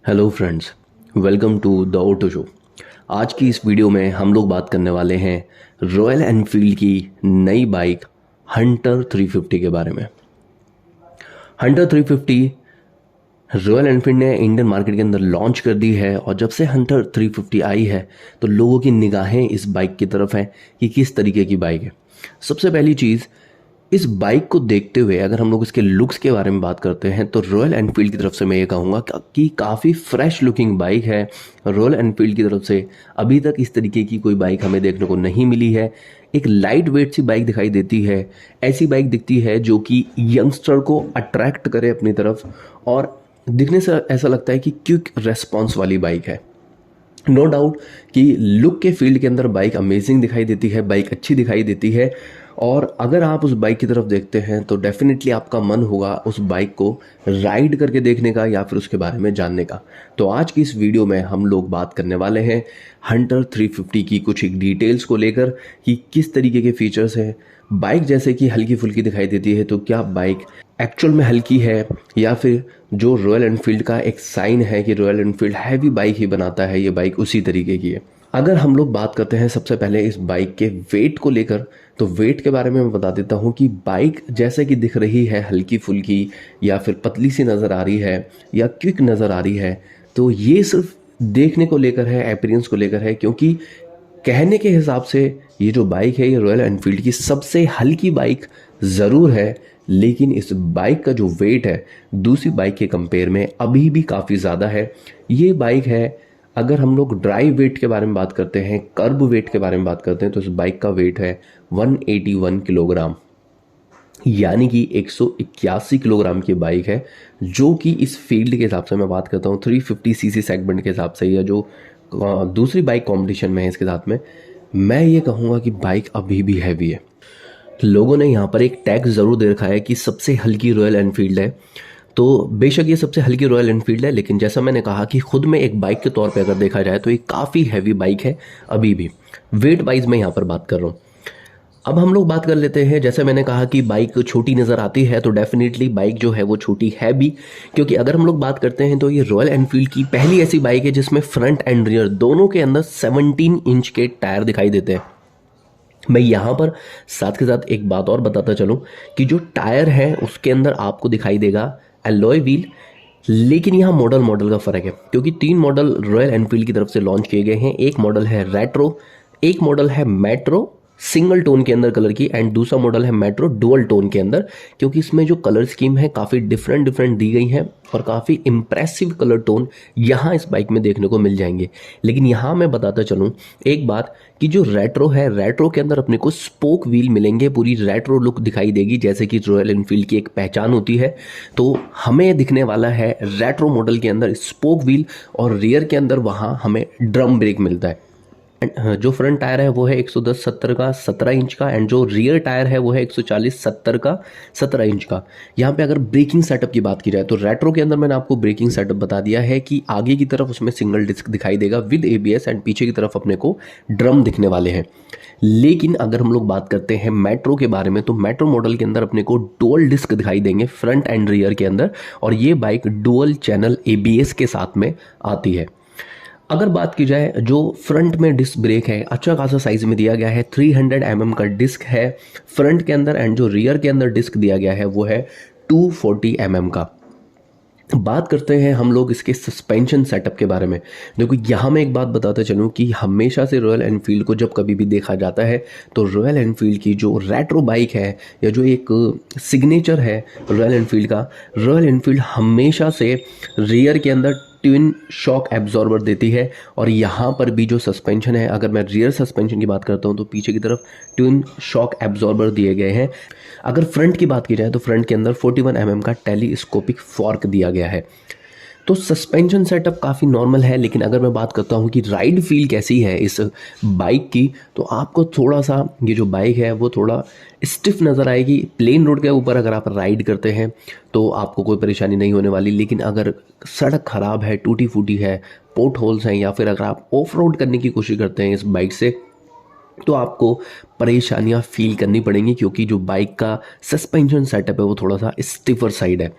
Hello friends, welcome to the auto show. आज की इस वीडियो में हम लोग बात करने वाले हैं रॉयल एनफील्ड की नई बाइक हंटर 350 के बारे में। हंटर 350 रॉयल एनफील्ड ने इंडियन मार्केट के अंदर लॉन्च कर दी है और जब से हंटर 350 आई है तो लोगों की निगाहें इस बाइक की तरफ हैं कि किस तरीके की बाइक है। सबसे पहली चीज़, इस बाइक को देखते हुए अगर हम लोग इसके लुक्स के बारे में बात करते हैं तो रॉयल एनफील्ड की तरफ से मैं ये कहूँगा कि काफ़ी फ्रेश लुकिंग बाइक है। रॉयल एनफील्ड की तरफ से अभी तक इस तरीके की कोई बाइक हमें देखने को नहीं मिली है। एक लाइट वेट सी बाइक दिखाई देती है, ऐसी बाइक दिखती है जो कि यंगस्टर को अट्रैक्ट करे अपनी तरफ और दिखने से ऐसा लगता है कि क्विक रेस्पॉन्स वाली बाइक है। नो डाउट कि लुक के फील्ड के अंदर बाइक अमेजिंग दिखाई देती है, बाइक अच्छी दिखाई देती है और अगर आप उस बाइक की तरफ देखते हैं तो डेफिनेटली आपका मन होगा उस बाइक को राइड करके देखने का या फिर उसके बारे में जानने का। तो आज की इस वीडियो में हम लोग बात करने वाले हैं हंटर 350 की कुछ एक डिटेल्स को लेकर कि किस तरीके के फीचर्स हैं। बाइक जैसे कि हल्की फुल्की दिखाई देती है तो क्या बाइक एक्चुअल में हल्की है या फिर जो रॉयल एनफील्ड का एक साइन है कि रॉयल एनफील्ड हैवी बाइक ही बनाता है, ये बाइक उसी तरीके की है। अगर हम लोग बात करते हैं सबसे पहले इस बाइक के वेट को लेकर तो वेट के बारे में मैं बता देता हूँ कि बाइक जैसे कि दिख रही है हल्की फुल्की या फिर पतली सी नज़र आ रही है या क्विक नज़र आ रही है, तो ये सिर्फ देखने को लेकर है, अपीयरेंस को लेकर है, क्योंकि कहने के हिसाब से ये जो बाइक है ये रॉयल एनफील्ड की सबसे हल्की बाइक ज़रूर है, लेकिन इस बाइक का जो वेट है दूसरी बाइक के कंपेयर में अभी भी काफ़ी ज़्यादा है। ये बाइक है, अगर हम लोग ड्राई वेट के बारे में बात करते हैं, कर्ब वेट के बारे में बात करते हैं तो इस बाइक का वेट है 181 किलोग्राम, यानी कि 181 किलोग्राम की बाइक है, जो कि इस फील्ड के हिसाब से मैं बात करता हूँ 350 सीसी सेगमेंट के हिसाब से या जो दूसरी बाइक कंपटीशन में है इसके साथ में, मैं ये कहूँगा कि बाइक अभी भी हैवी है। लोगों ने यहाँ पर एक टैग ज़रूर दे रखा है कि सबसे हल्की रॉयल एनफील्ड है, तो बेशक ये सबसे हल्की रॉयल एनफील्ड है, लेकिन जैसा मैंने कहा कि खुद में एक बाइक के तौर पे अगर देखा जाए तो ये काफ़ी हैवी बाइक है अभी भी। वेट वाइज मैं यहाँ पर बात कर रहा हूँ। अब हम लोग बात कर लेते हैं, जैसे मैंने कहा कि बाइक छोटी नज़र आती है तो डेफिनेटली बाइक जो है वो छोटी है भी, क्योंकि अगर हम लोग बात करते हैं तो ये रॉयल एनफील्ड की पहली ऐसी बाइक है जिसमें फ्रंट एंड रियर दोनों के अंदर 17 इंच के टायर दिखाई देते हैं। मैं यहाँ पर साथ के साथ एक बात और बताता चलूँ कि जो टायर है उसके अंदर आपको दिखाई देगा एलॉय व्हील, लेकिन यहाँ मॉडल मॉडल का फ़र्क है, क्योंकि 3 मॉडल रॉयल एनफील्ड की तरफ से लॉन्च किए गए हैं। एक मॉडल है रेट्रो, एक मॉडल है मेट्रो सिंगल टोन के अंदर कलर की, एंड दूसरा मॉडल है मेट्रो डुअल टोन के अंदर, क्योंकि इसमें जो कलर स्कीम है काफ़ी डिफरेंट डिफरेंट दी गई है और काफ़ी इंप्रेसिव कलर टोन यहाँ इस बाइक में देखने को मिल जाएंगे। लेकिन यहाँ मैं बताता चलूँ एक बात कि जो रेट्रो है, रेट्रो के अंदर अपने को स्पोक व्हील मिलेंगे, पूरी रेट्रो लुक दिखाई देगी जैसे कि रॉयल एनफील्ड की एक पहचान होती है। तो हमें दिखने वाला है रेट्रो मॉडल के अंदर स्पोक व्हील और रियर के अंदर वहाँ हमें ड्रम ब्रेक मिलता है। जो फ्रंट टायर है वो है 110/70 का 17 इंच का, एंड जो रियर टायर है वो है 140/70 का 17 इंच का। यहाँ पे अगर ब्रेकिंग सेटअप की बात की जाए तो रेट्रो के अंदर मैंने आपको ब्रेकिंग सेटअप बता दिया है कि आगे की तरफ उसमें सिंगल डिस्क दिखाई देगा विद एबीएस, एंड पीछे की तरफ अपने को ड्रम दिखने वाले हैं। लेकिन अगर हम लोग बात करते हैं मेट्रो के बारे में तो मेट्रो मॉडल के अंदर अपने को डुअल डिस्क दिखाई देंगे फ्रंट एंड रियर के अंदर, और ये बाइक डुअल चैनल एबीएस के साथ में आती है। अगर बात की जाए जो फ्रंट में डिस्क ब्रेक है अच्छा खासा साइज में दिया गया है, 300 mm का डिस्क है फ्रंट के अंदर, एंड जो रियर के अंदर डिस्क दिया गया है वो है 240 mm का। बात करते हैं हम लोग इसके सस्पेंशन सेटअप के बारे में। देखो यहाँ मैं एक बात बताता चलूँ कि हमेशा से रॉयल एनफील्ड को जब कभी भी देखा जाता है तो रॉयल एनफील्ड की जो रेट्रो बाइक है या जो एक सिग्नेचर है रॉयल एनफील्ड का, रॉयल एनफील्ड हमेशा से रियर के अंदर ट्विन शॉक एब्जॉर्बर देती है। और यहाँ पर भी जो सस्पेंशन है, अगर मैं रियर सस्पेंशन की बात करता हूँ तो पीछे की तरफ ट्विन शॉक एब्जॉर्बर दिए गए हैं। अगर फ्रंट की बात की जाए तो फ्रंट के अंदर 41 mm का टेलीस्कोपिक फॉर्क दिया गया है। तो सस्पेंशन सेटअप काफ़ी नॉर्मल है, लेकिन अगर मैं बात करता हूँ कि राइड फील कैसी है इस बाइक की, तो आपको थोड़ा सा ये जो बाइक है वो थोड़ा स्टिफ नज़र आएगी। प्लेन रोड के ऊपर अगर आप राइड करते हैं तो आपको कोई परेशानी नहीं होने वाली, लेकिन अगर सड़क ख़राब है, टूटी फूटी है, पोर्ट होल्स हैं, या फिर अगर आप ऑफ रोड करने की कोशिश करते हैं इस बाइक से तो आपको परेशानियां फील करनी पड़ेंगी, क्योंकि जो बाइक का सस्पेंशन सेटअप है वो थोड़ा सा स्टिफर साइड है।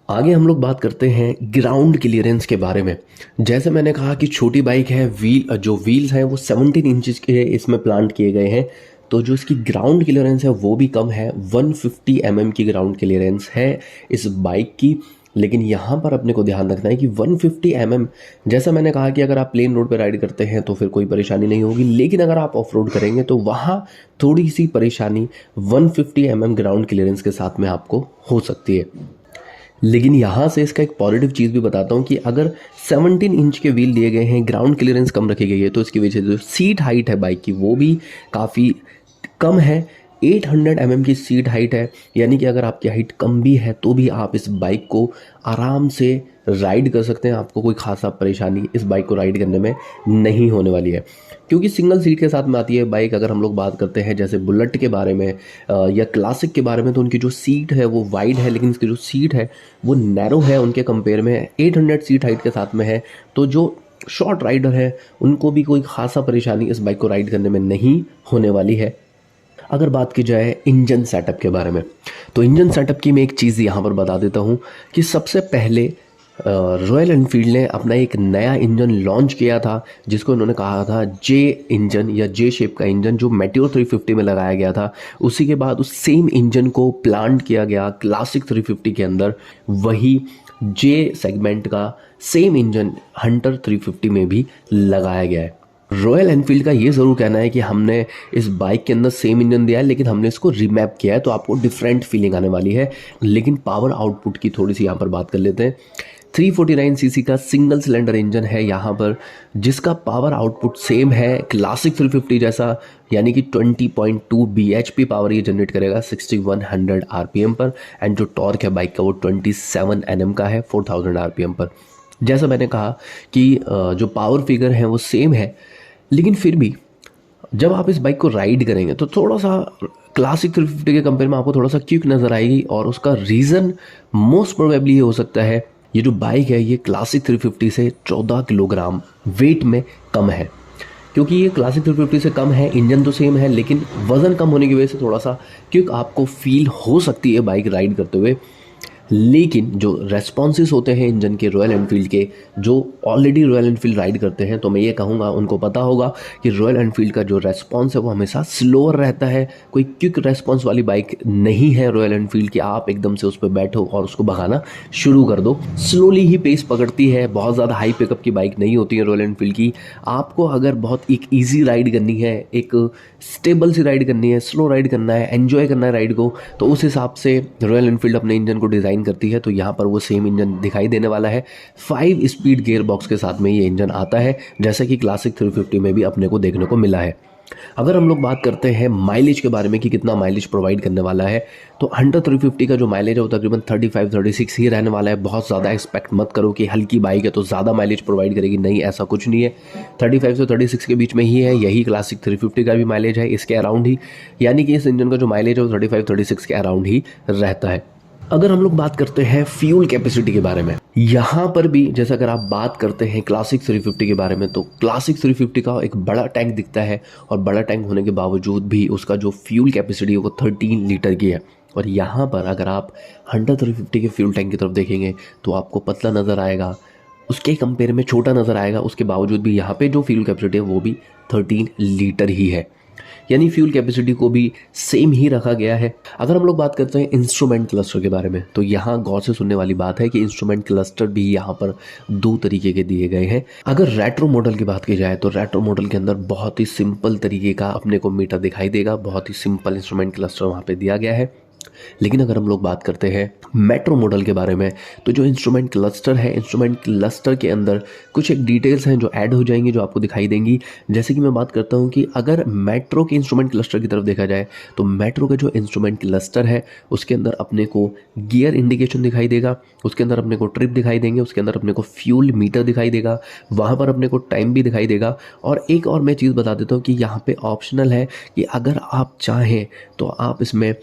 आगे हम लोग बात करते हैं ग्राउंड क्लियरेंस के बारे में। जैसे मैंने कहा कि छोटी बाइक है, जो व्हील्स हैं वो 17 इंचज़ के इसमें प्लांट किए गए हैं, तो जो इसकी ग्राउंड क्लियरेंस है वो भी कम है। 150 की ग्राउंड क्लियरेंस है इस बाइक की। लेकिन यहाँ पर अपने को ध्यान रखना है कि 150 जैसा मैंने कहा कि अगर आप प्लेन रोड पर राइड करते हैं तो फिर कोई परेशानी नहीं होगी, लेकिन अगर आप ऑफ रोड करेंगे तो वहाँ थोड़ी सी परेशानी 150 ग्राउंड क्लियरेंस के साथ में आपको हो सकती है। लेकिन यहाँ से इसका एक पॉजिटिव चीज़ भी बताता हूँ कि अगर 17 इंच के व्हील दिए गए हैं, ग्राउंड क्लियरेंस कम रखी गई है, तो इसकी वजह से जो सीट हाइट है बाइक की वो भी काफ़ी कम है। 800 की सीट हाइट है, यानी कि अगर आपकी हाइट कम भी है तो भी आप इस बाइक को आराम से राइड कर सकते हैं। आपको कोई खासा परेशानी इस बाइक को राइड करने में नहीं होने वाली है, क्योंकि सिंगल सीट के साथ में आती है बाइक। अगर हम लोग बात करते हैं जैसे बुलेट के बारे में या क्लासिक के बारे में, तो उनकी जो सीट है वो वाइड है, लेकिन इसकी जो सीट है वो नैरो है उनके कंपेयर में। 800 सीट हाइट के साथ में है, तो जो शॉर्ट राइडर है उनको भी कोई खासा परेशानी इस बाइक को राइड करने में नहीं होने वाली है। अगर बात की जाए इंजन सेटअप के बारे में, तो इंजन सेटअप की मैं एक चीज़ यहाँ पर बता देता हूँ कि सबसे पहले रॉयल एनफील्ड ने अपना एक नया इंजन लॉन्च किया था, जिसको उन्होंने कहा था जे इंजन या जे शेप का इंजन, जो मेटियोर 350 में लगाया गया था। उसी के बाद उस सेम इंजन को प्लांट किया गया क्लासिक 350 के अंदर। वही जे सेगमेंट का सेम इंजन हंटर 350 में भी लगाया गया है। रॉयल एनफील्ड का ये ज़रूर कहना है कि हमने इस बाइक के अंदर सेम इंजन दिया है, लेकिन हमने इसको रिमैप किया है, तो आपको डिफरेंट फीलिंग आने वाली है। लेकिन पावर आउटपुट की थोड़ी सी यहाँ पर बात कर लेते हैं। 349 सीसी का सिंगल सिलेंडर इंजन है यहाँ पर, जिसका पावर आउटपुट सेम है क्लासिक 350 जैसा, यानी कि 20.2 bhp पावर ये जनरेट करेगा 6100 आरपीएम पर। एंड जो टॉर्क है बाइक का वो 27 Nm का है 4000 आरपीएम पर। जैसा मैंने कहा कि जो पावर फिगर है वो सेम है, लेकिन फिर भी जब आप इस बाइक को राइड करेंगे तो थोड़ा सा क्लासिक 350 के कंपेयर में आपको थोड़ा सा क्विक नज़र आएगी। और उसका रीज़न मोस्ट प्रोबेबली ये हो सकता है, ये जो बाइक है ये क्लासिक 350 से 14 किलोग्राम वेट में कम है। क्योंकि ये क्लासिक 350 से कम है, इंजन तो सेम है, लेकिन वज़न कम होने की वजह से थोड़ा सा क्विक आपको फील हो सकती है बाइक राइड करते हुए। लेकिन जो रेस्पॉन्सेस होते हैं इंजन के रॉयल एनफील्ड के, जो ऑलरेडी रॉयल एनफील्ड राइड करते हैं, तो मैं ये कहूँगा उनको पता होगा कि रॉयल एनफील्ड का जो रेस्पॉन्स है वो हमेशा स्लोअर रहता है। कोई क्विक रेस्पॉन्स वाली बाइक नहीं है रॉयल एनफील्ड कि आप एकदम से उस पर बैठो और उसको भगाना शुरू कर दो। स्लोली ही पेस पकड़ती है, बहुत ज़्यादा हाई पिकअप की बाइक नहीं होती है रॉयल एनफील्ड की। आपको अगर बहुत एक ईजी राइड करनी है, एक स्टेबल सी राइड करनी है, स्लो राइड करना है, एन्जॉय करना है राइड को, तो उस हिसाब से रॉयल एनफील्ड अपने इंजन को डिज़ाइन करती है। तो यहाँ पर वो सेम इंजन दिखाई देने वाला है। 5 स्पीड गियर बॉक्स के साथ में ये इंजन आता है, जैसा कि क्लासिक 350 में भी अपने को देखने को मिला है। अगर हम लोग बात करते हैं माइलेज के बारे में कि कितना माइलेज प्रोवाइड करने वाला है, तो हंटर 350 का जो माइलेज है वो तकरीबन 35-36 ही रहने वाला है। बहुत ज़्यादा एक्सपेक्ट मत करो कि हल्की बाइक है तो ज़्यादा माइलेज प्रोवाइड करेगी, नहीं, ऐसा कुछ नहीं है। 35 से 36 के बीच में ही है। यही क्लासिक 350 का भी माइलेज है, इसके अराउंड ही, यानी कि इस इंजन का जो माइलेज है वो 35-36 के अराउंड ही रहता है। अगर हम लोग बात करते हैं फ्यूल कैपेसिटी के बारे में, यहाँ पर भी जैसे अगर आप बात करते हैं क्लासिक 350 के बारे में, तो क्लासिक 350 का एक बड़ा टैंक दिखता है, और बड़ा टैंक होने के बावजूद भी उसका जो फ्यूल कैपेसिटी है वो 13 लीटर की है। और यहाँ पर अगर आप हंटर 350 के फ्यूल टैंक की तरफ देखेंगे तो आपको पतला नज़र आएगा, उसके कंपेयर में छोटा नज़र आएगा। उसके बावजूद भी यहाँ पे जो फ्यूल कैपेसिटी है वो भी 13 लीटर ही है, यानी फ्यूल कैपेसिटी को भी सेम ही रखा गया है। अगर हम लोग बात करते हैं इंस्ट्रूमेंट क्लस्टर के बारे में, तो यहाँ गौर से सुनने वाली बात है कि इंस्ट्रूमेंट क्लस्टर भी यहाँ पर 2 तरीके के दिए गए हैं। अगर रेट्रो मॉडल की बात की जाए तो रेट्रो मॉडल के अंदर बहुत ही सिंपल तरीके का अपने को मीटर दिखाई देगा, बहुत ही सिंपल इंस्ट्रूमेंट क्लस्टर वहाँ पे दिया गया है। लेकिन अगर हम लोग बात करते हैं मेट्रो मॉडल के बारे में, तो जो इंस्ट्रूमेंट क्लस्टर है, इंस्ट्रूमेंट क्लस्टर के अंदर कुछ एक डिटेल्स हैं जो ऐड हो जाएंगी, जो आपको दिखाई देंगी। जैसे कि मैं बात करता हूं कि अगर मेट्रो के इंस्ट्रूमेंट क्लस्टर की तरफ देखा जाए, तो मेट्रो का जो इंस्ट्रूमेंट क्लस्टर है उसके अंदर अपने को गियर इंडिकेशन दिखाई देगा, उसके अंदर अपने को ट्रिप दिखाई देंगे, उसके अंदर अपने को फ्यूल मीटर दिखाई देगा, वहाँ पर अपने को टाइम भी दिखाई देगा। और एक और मैं चीज़ बता देता हूँ कि यहाँ पर ऑप्शनल है कि अगर आप चाहें तो आप इसमें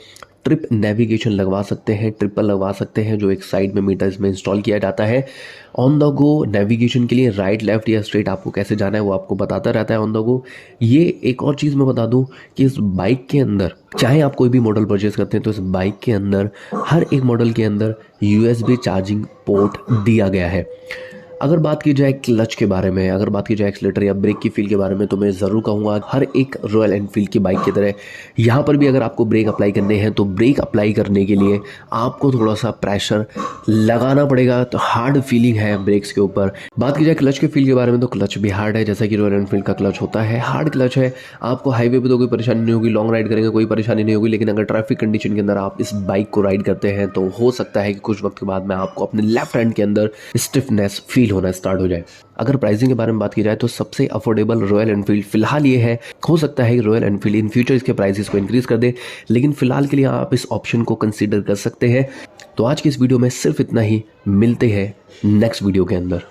ट्रिप नेविगेशन लगवा सकते हैं, ट्रिपल लगवा सकते हैं, जो एक साइड में मीटर इसमें इंस्टॉल किया जाता है। ऑन द गो नेविगेशन के लिए राइट लेफ्ट या स्ट्रेट आपको कैसे जाना है वो आपको बताता रहता है ऑन द गो। ये एक और चीज़ मैं बता दूं कि इस बाइक के अंदर, चाहे आप कोई भी मॉडल परचेज करते हैं, तो इस बाइक के अंदर हर एक मॉडल के अंदर USB चार्जिंग पोर्ट दिया गया है। अगर बात की जाए क्लच के बारे में, अगर बात की जाए एक्सीलेटर या ब्रेक की फील के बारे में, तो मैं ज़रूर कहूँगा हर एक रॉयल एनफील्ड की बाइक की तरह यहाँ पर भी अगर आपको ब्रेक अप्लाई करने हैं तो ब्रेक अप्लाई करने के लिए आपको थोड़ा सा प्रेशर लगाना पड़ेगा, तो हार्ड फीलिंग है ब्रेक्स के ऊपर। बात की जाए क्लच के फील के बारे में, तो क्लच भी हार्ड है, जैसा कि रॉयल एनफील्ड का क्लच होता है, हार्ड क्लच है। आपको हाईवे पर तो कोई परेशानी नहीं होगी, लॉन्ग राइड करेंगे कोई परेशानी नहीं होगी, लेकिन अगर ट्रैफिक कंडीशन के अंदर आप इस बाइक को राइड करते हैं तो हो सकता है कि कुछ वक्त के बाद में आपको अपने लेफ्ट हैंड के अंदर स्टिफनेस फील होना स्टार्ट हो जाए। अगर प्राइसिंग के बारे में बात की जाए तो सबसे अफोर्डेबल रॉयल एनफील्ड फिलहाल ये है। हो सकता है कि रॉयल एनफील्ड इन फ्यूचर इसके प्राइसेस को इंक्रीज कर दे, लेकिन फिलहाल के लिए आप इस ऑप्शन को कंसीडर कर सकते हैं। तो आज की इस वीडियो में सिर्फ इतना ही, मिलते हैं नेक्स्ट वीडियो के अंदर।